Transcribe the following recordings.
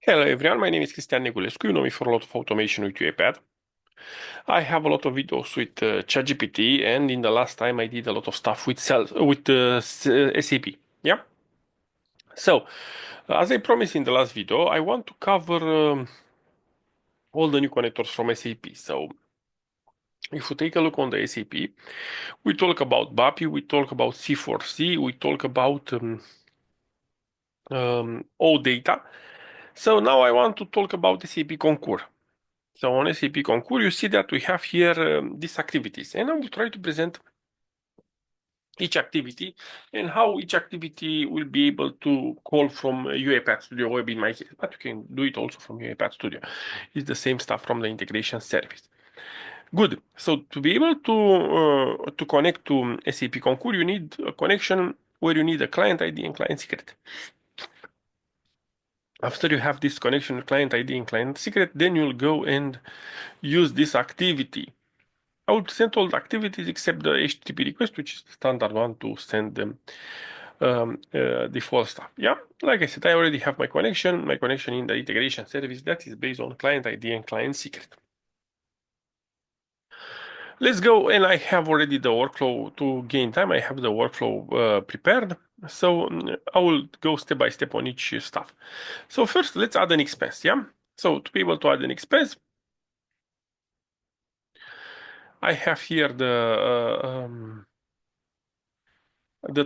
Hello everyone, my name is Cristian Negulescu. You know me for a lot of automation with UiPath. I have a lot of videos with ChatGPT, and in the last time I did a lot of stuff with SAP. Yeah. So, as I promised in the last video, I want to cover all the new connectors from SAP. So, if you take a look on the SAP, we talk about BAPI, we talk about C4C, we talk about OData. So now I want to talk about SAP Concur. So on SAP Concur, you see that we have here these activities, and I will try to present each activity and how each activity will be able to call from UiPath Studio Web in my case, but you can do it also from UiPath Studio. It's the same stuff from the integration service. Good. So to be able to connect to SAP Concur, you need a connection where you need a client ID and client secret. After you have this connection with client ID and client secret, then you'll go and use this activity. I will present all the activities except the HTTP request, which is the standard one to send them default stuff. Yeah, like I said, I already have my connection in the integration service that is based on client ID and client secret. Let's go, and I have already the workflow to gain time. I have the workflow prepared, so I will go step by step on each stuff. So first, let's add an expense. Yeah, so to be able to add an expense, I have here the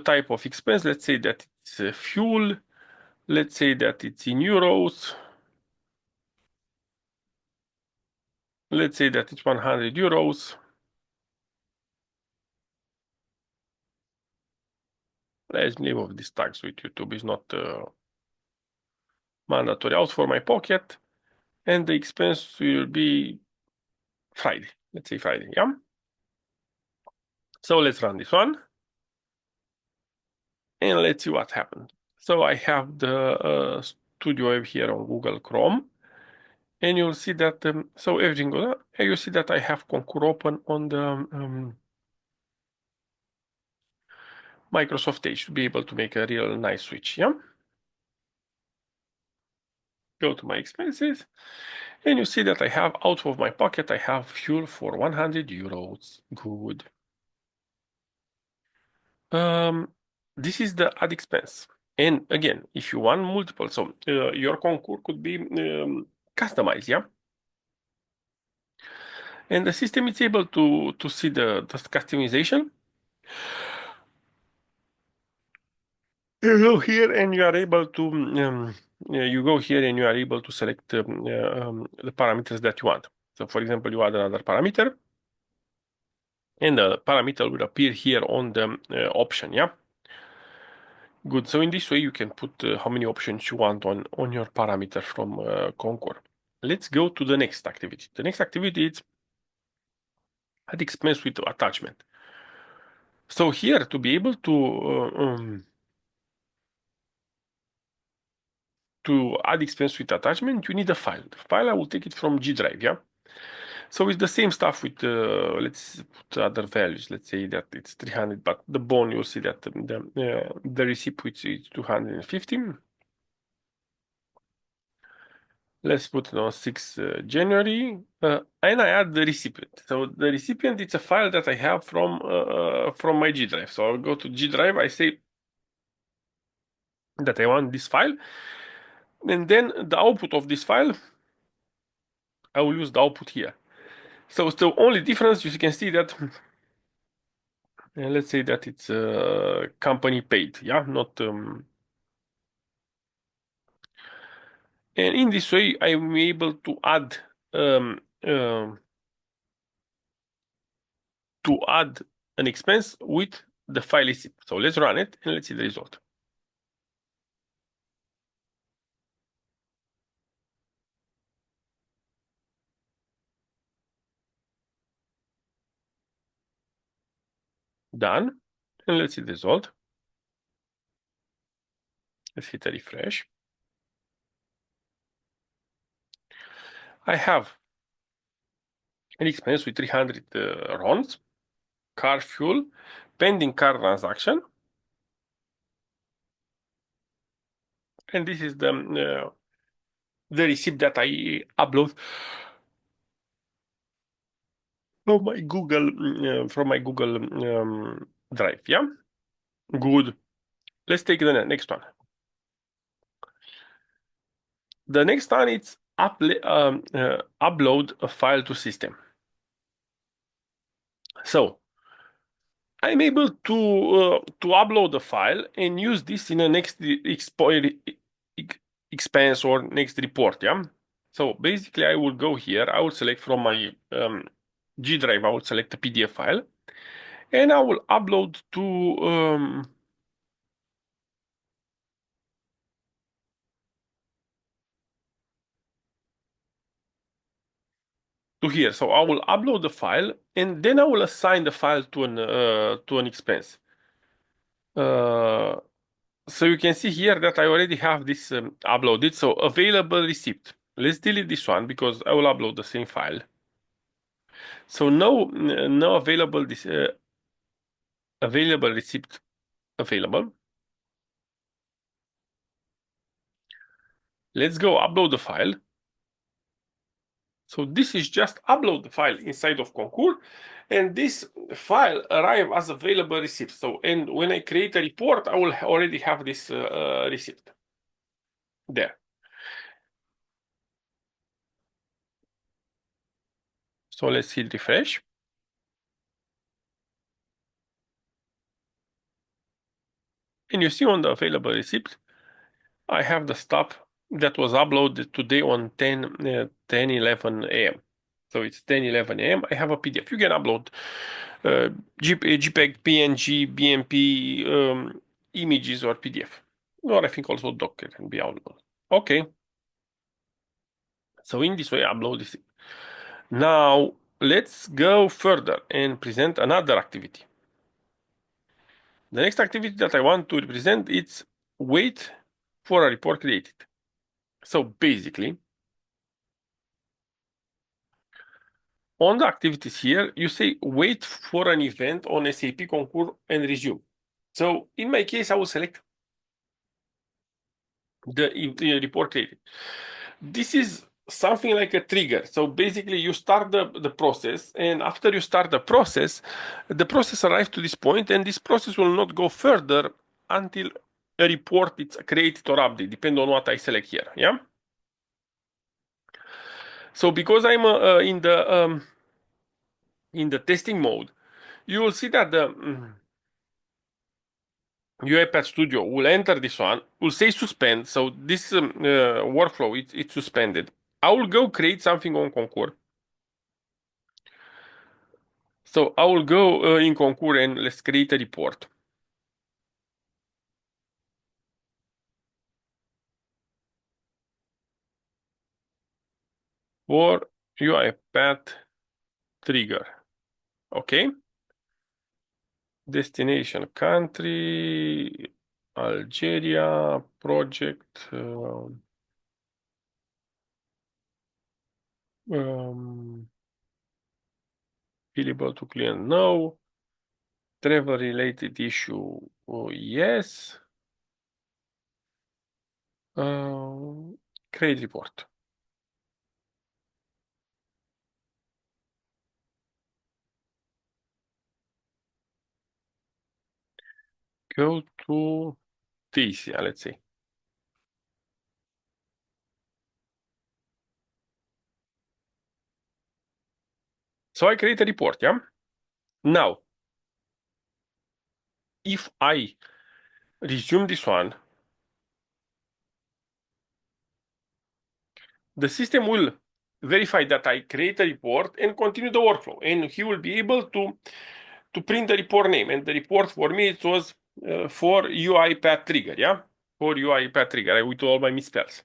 type of expense. Let's say that it's fuel. Let's say that it's in euros. Let's say that it's 100 euros. Let's remove this tax with YouTube. Is not mandatory. Out for my pocket. And the expense will be Friday. Let's say Friday, yeah? So let's run this one. And let's see what happened. So I have the Studio Web here on Google Chrome. And you'll see that, so everything goes up. And you see that I have Concur open on the Microsoft Edge to be able to make a real nice switch, yeah? Go to my expenses, and you see that I have out of my pocket, I have fuel for 100 euros. Good. This is the add expense. And again, if you want multiple, so your Concur could be customized, yeah? And the system is able to see the customization. You go here and you are able to select the parameters that you want. So for example, you add another parameter, and the parameter will appear here on the option, yeah? Good. So in this way, you can put how many options you want on your parameter from Concur. Let's go to the next activity. The next activity is add expense with attachment. So here, to be able to add expense with attachment, you need a file. The file, I will take it from G Drive, yeah? So it's the same stuff with, let's put other values. Let's say that it's 300, but the bone, you'll see that the receipt, which is 250. Let's put it on 6 January, and I add the recipient. So the recipient, it's a file that I have from my G Drive. So I'll go to G Drive, I say that I want this file, and then the output of this file, I will use the output here. So it's the only difference, you can see that, let's say that it's company paid, yeah, not, and in this way, I'm able to add, um, um, an expense with the file receipt. So let's run it and let's see the result. Done. And let's see the result. Let's hit a refresh. I have an expense with 300 RONs, car fuel, pending car transaction. And this is the the receipt that I upload from my Google Drive. Yeah, good. Let's take the next one. The next one is upload a file to system. So I'm able to upload the file and use this in the next expense or next report. Yeah. So basically, I will go here. I will select from my G drive. I will select a PDF file, and I will upload to here. So I will upload the file, and then I will assign the file to an expense. Uh, so you can see here that I already have this uploaded. So available receipt. Let's delete this one because I will upload the same file. So no available receipt available. Let's go upload the file. So this is just upload the file inside of Concur, and this file arrive as available receipt. So, and when I create a report, I will already have this receipt there. So let's hit refresh. And you see on the available receipt, I have the stuff that was uploaded today on 10:11 a.m. So it's 10:11 a.m. I have a PDF. You can upload uh, JPEG, PNG, BMP, images, or PDF. Or I think also Docker can be uploaded. Okay. So in this way, I upload this. Now let's go further and present another activity. The next activity that I want to represent is wait for a report created. So basically, on the activities here, you say wait for an event on SAP Concur and resume. So in my case, I will select the report created. This is something like a trigger. So basically, you start the process, and after you start the process arrives to this point, and this process will not go further until a report is created or updated, depending on what I select here. Yeah. So because I'm in the testing mode, you will see that the UiPath Studio will enter this one, will say suspend. So this workflow, it's suspended. I will go create something on Concur. So I will go in Concur and let's create a report. For UiPath trigger. Okay. Destination country, Algeria, project, um, billable to client, no. Travel related issue, oh, yes. Create report. Go to this, yeah, let's see. So I create a report, yeah? Now, if I resume this one, the system will verify that I create a report and continue the workflow. And he will be able to print the report name. And the report for me, it was for UiPath trigger, yeah? For UiPath trigger, I with all my misspells.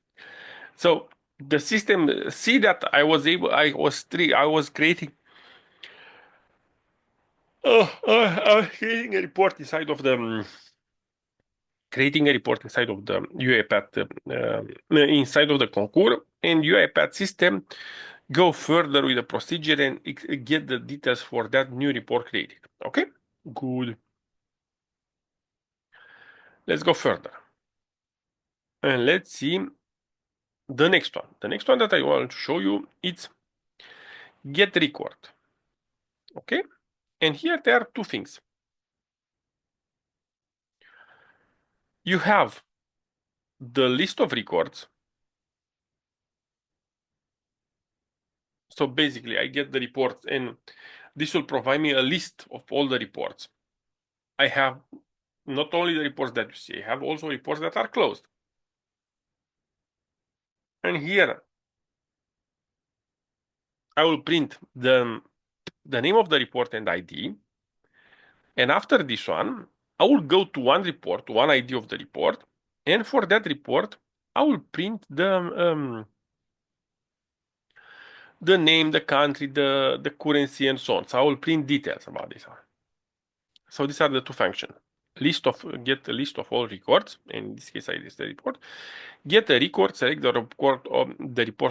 So the system see that I was creating I was creating a report inside of the UiPath inside of the Concur, and UiPath system go further with the procedure and get the details for that new report created. Okay, good. Let's go further and let's see The next one that I want to show you is get record. Okay, and here there are two things. You have the list of records. So basically, I get the reports, and this will provide me a list of all the reports. I have not only the reports that you see, I have also reports that are closed. And here, I will print the name of the report and ID. And after this one, I will go to one report, one ID of the report. And for that report, I will print the name, the country, the currency, and so on. So I will print details about this one. So these are the two functions. Get a list of all records. In this case, I list the report. Get a record, select the report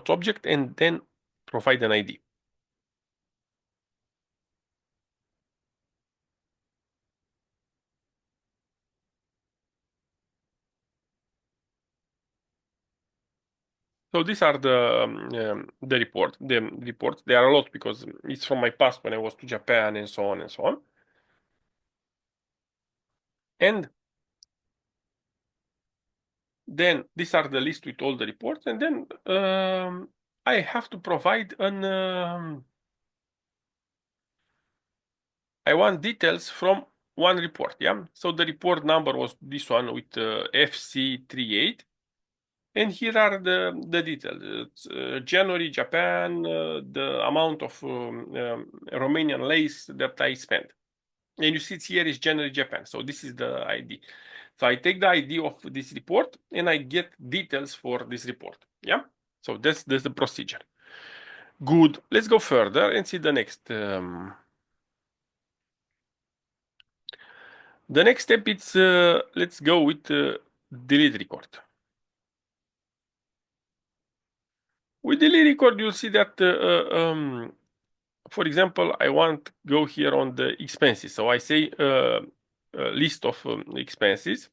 object, and then provide an ID. So these are the report. The reports. There are a lot because it's from my past when I was to Japan and so on and so on. And then these are the list with all the reports. And then I have to provide I want details from one report. Yeah. So the report number was this one with FC38. And here are the details. It's, January, Japan, the amount of Romanian lace that I spent. And you see it here is January, Japan. So this is the ID. So I take the ID of this report and I get details for this report. Yeah. So that's the procedure. Good. Let's go further and see the next. The next step is let's go with delete record. With delete record, you'll see that for example, I want to go here on the expenses. So I say list of expenses.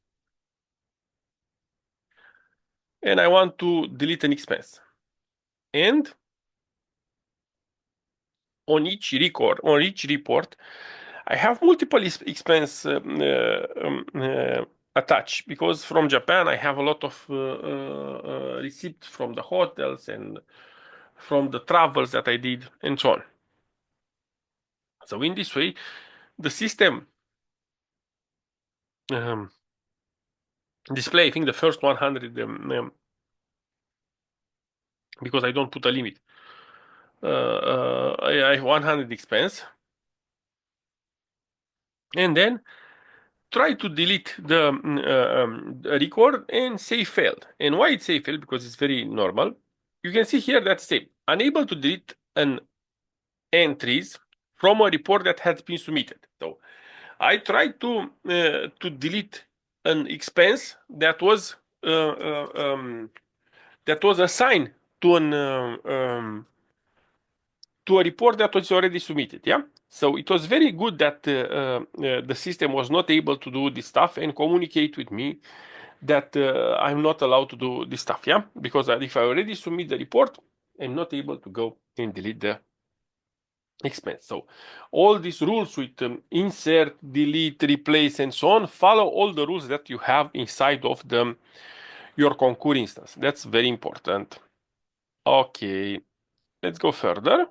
And I want to delete an expense. And on each report, I have multiple expense attached because from Japan, I have a lot of receipts from the hotels and from the travels that I did and so on. So in this way, the system display, I think the first 100, because I don't put a limit. I have 100 expense. And then try to delete the record and say failed. And why it say failed? Because it's very normal. You can see here that say unable to delete an entries from a report that has been submitted. So I tried to delete an expense that was assigned to an to a report that was already submitted. Yeah. So it was very good that the system was not able to do this stuff and communicate with me that I'm not allowed to do this stuff. Yeah. Because if I already submit the report, I'm not able to go and delete the expense. So all these rules with insert, delete, replace, and so on follow all the rules that you have inside of your Concur instance. That's very important. Okay, let's go further.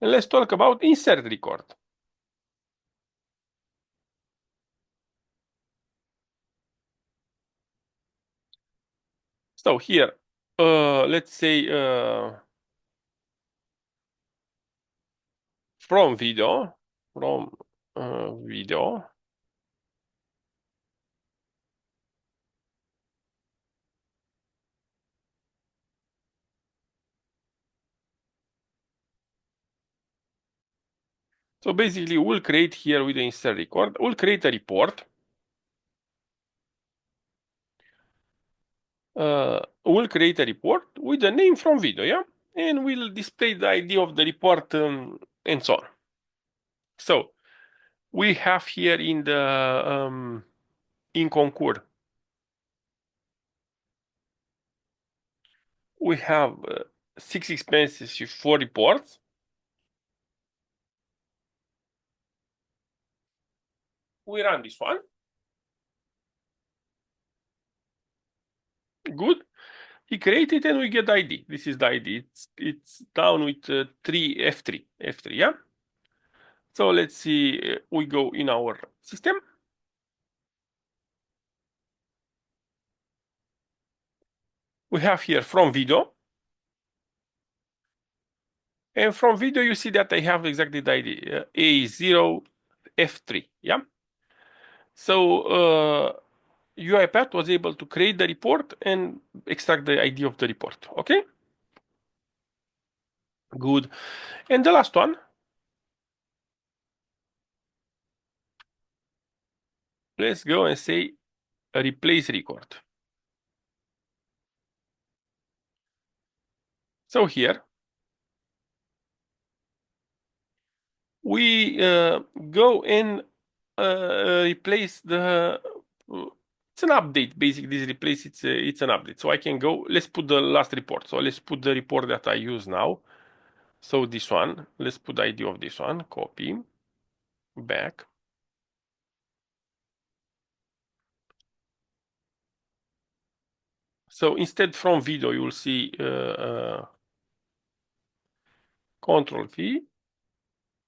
And let's talk about insert record. So here, let's say from video, from video. So basically, we'll create here with the insert record, we'll create a report. We'll create a report with the name from video, yeah? And we'll display the ID of the report and so on. So we have here in the in Concur We have 6 expenses with 4 reports. We run this one. Good. He created and we get the ID. This is the ID. It's down with 3 F3. F3, yeah? So let's see. We go in our system. We have here from video. And from video, you see that I have exactly the ID. A0 F3, yeah? So UiPath was able to create the report and extract the ID of the report. Okay? Good. And the last one, let's go and say replace record. So here we go and replace the. It's an update. Basically, this replace it's an update. So I can go. Let's put the last report. So let's put the report that I use now. So this one. Let's put the ID of this one. Copy. Back. So instead from video, you will see Control V,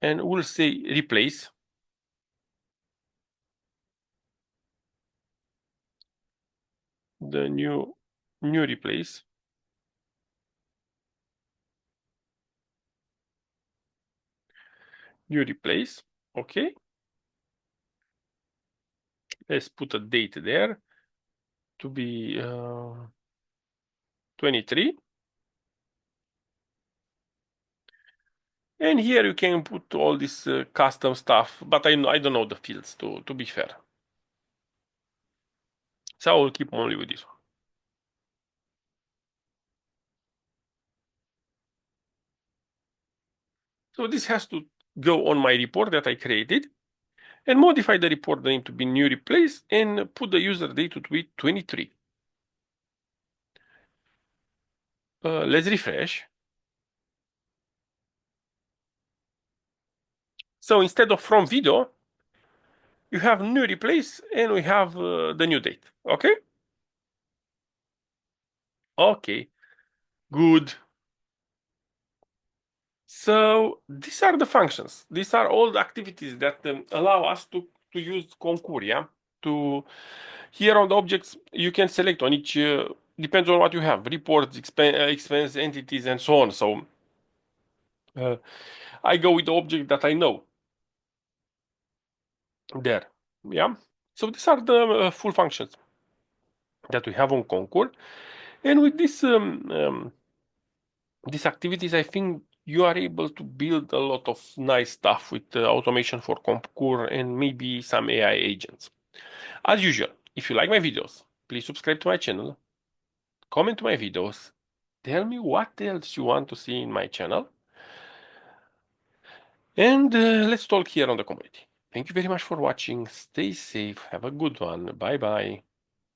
and we'll say replace. The new replace. New replace. Okay. Let's put a date there to be 23. And here you can put all this custom stuff, but I don't know the fields to be fair. So I will keep only with this one. So this has to go on my report that I created and modify the report name to be new replace and put the user date to be 23. Let's refresh. So instead of from video, you have new replace and we have the new date. Okay? Okay, good. So these are the functions. These are all the activities that allow us to use Concur, yeah? To here on the objects, you can select on each, depends on what you have, reports, expense, entities, and so on. So I go with the object that I know there, yeah? So these are the full functions that we have on Concur. And with these activities, I think you are able to build a lot of nice stuff with automation for Concur and maybe some AI agents. As usual, if you like my videos, please subscribe to my channel, comment my videos, tell me what else you want to see in my channel, and let's talk here on the community. Thank you very much for watching. Stay safe. Have a good one. Bye bye.